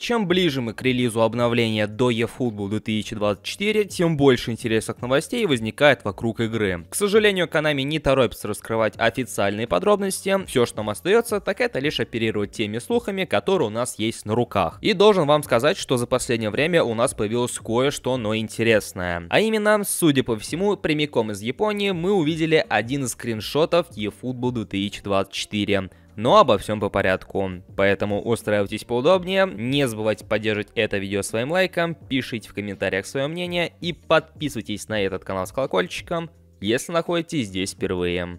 Чем ближе мы к релизу обновления до eFootball 2024, тем больше интересных новостей возникает вокруг игры. К сожалению, Konami не торопится раскрывать официальные подробности. Все, что нам остается, так это лишь оперировать теми слухами, которые у нас есть на руках. И должен вам сказать, что за последнее время у нас появилось кое-что, но интересное. А именно, судя по всему, прямиком из Японии мы увидели один из скриншотов eFootball 2024. Но обо всем по порядку. Поэтому устраивайтесь поудобнее, не забывайте поддерживать это видео своим лайком, пишите в комментариях свое мнение и подписывайтесь на этот канал с колокольчиком, если находитесь здесь впервые.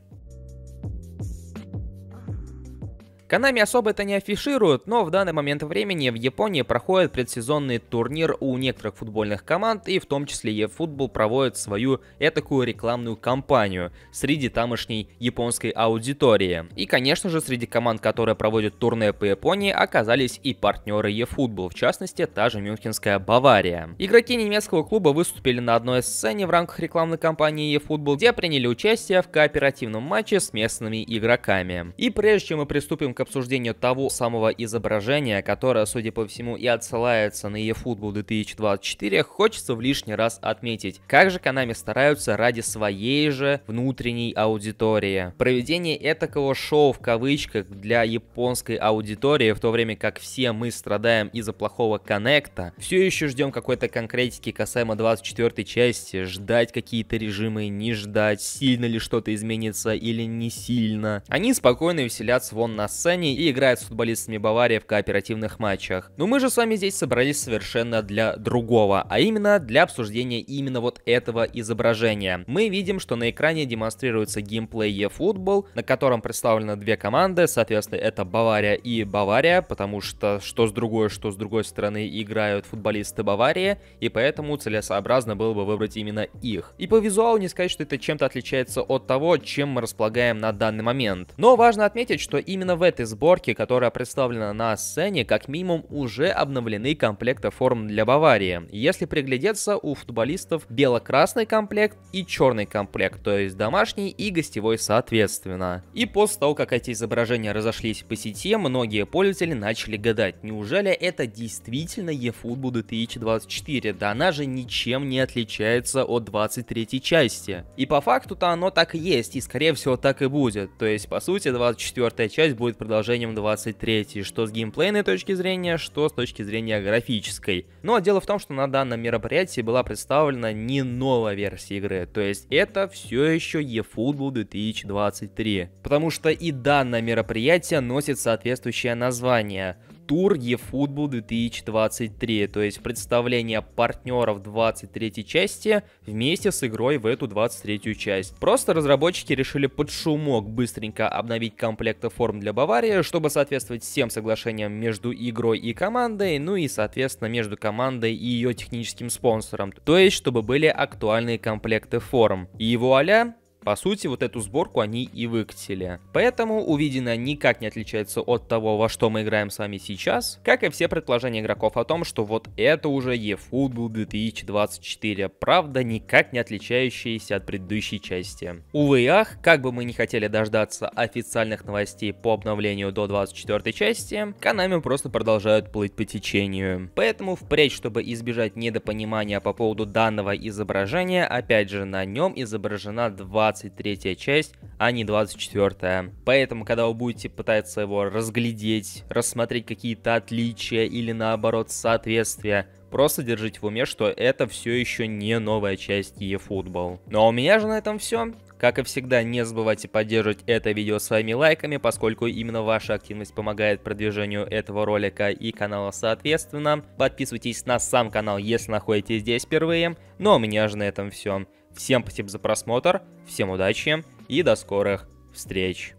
Konami особо это не афиширует, но в данный момент времени в Японии проходит предсезонный турнир у некоторых футбольных команд, и в том числе eFootball проводит свою этакую рекламную кампанию среди тамошней японской аудитории. И, конечно же, среди команд, которые проводят турне по Японии, оказались и партнеры eFootball, в частности, та же мюнхенская Бавария. Игроки немецкого клуба выступили на одной сцене в рамках рекламной кампании eFootball, где приняли участие в кооперативном матче с местными игроками. И прежде чем мы приступим к обсуждению того самого изображения, которое, судя по всему, и отсылается на eFootball 2024, хочется в лишний раз отметить, как же Konami стараются ради своей же внутренней аудитории. Проведение этакого шоу в кавычках для японской аудитории, в то время как все мы страдаем из-за плохого коннекта, все еще ждем какой-то конкретики касаемо 24 части, ждать какие-то режимы, не ждать, сильно ли что-то изменится или не сильно. Они спокойно веселятся вон на сцене и играют с футболистами Баварии в кооперативных матчах. Но мы же с вами здесь собрались совершенно для другого, а именно для обсуждения именно вот этого изображения. Мы видим, что на экране демонстрируется геймплей eFootball, на котором представлены две команды, соответственно, это Бавария и Бавария, потому что с другой стороны играют футболисты Баварии, и поэтому целесообразно было бы выбрать именно их. И по визуалу не сказать, что это чем-то отличается от того, чем мы располагаем на данный момент. Но важно отметить, что именно в этой сборке, которая представлена на сцене, как минимум уже обновлены комплекты форм для Баварии. Если приглядеться, у футболистов бело-красный комплект и черный комплект, то есть домашний и гостевой соответственно. И после того, как эти изображения разошлись по сети, многие пользователи начали гадать, неужели это действительно eFootball 2024? Да она же ничем не отличается от 23 части. И по факту-то оно так и есть, и скорее всего так и будет. То есть, по сути, 24 часть будет продолжением 23, что с геймплейной точки зрения, что с точки зрения графической. Но дело в том, что на данном мероприятии была представлена не новая версия игры, то есть это все еще eFootball 2023. Потому что и данное мероприятие носит соответствующее название — Тур eFootball 2023, то есть представление партнеров 23 части вместе с игрой в эту 23 часть. Просто разработчики решили под шумок быстренько обновить комплекты форм для Баварии, чтобы соответствовать всем соглашениям между игрой и командой, ну и соответственно между командой и ее техническим спонсором, то есть чтобы были актуальные комплекты форм. И вуаля! По сути, вот эту сборку они и выкатили. Поэтому увиденное никак не отличается от того, во что мы играем с вами сейчас, как и все предположения игроков о том, что вот это уже eFootball 2024, правда, никак не отличающиеся от предыдущей части. Увы и ах, как бы мы не хотели дождаться официальных новостей по обновлению до 24 части, Konami просто продолжают плыть по течению. Поэтому впредь, чтобы избежать недопонимания по поводу данного изображения, опять же, на нем изображена 23 часть, а не 24. Поэтому, когда вы будете пытаться его разглядеть, рассмотреть какие-то отличия или наоборот соответствия, просто держите в уме, что это все еще не новая часть eFootball. Ну а у меня же на этом все. Как и всегда, не забывайте поддерживать это видео своими лайками, поскольку именно ваша активность помогает продвижению этого ролика и канала соответственно. Подписывайтесь на сам канал, если находитесь здесь впервые. Ну а у меня же на этом все. Всем спасибо за просмотр, всем удачи и до скорых встреч.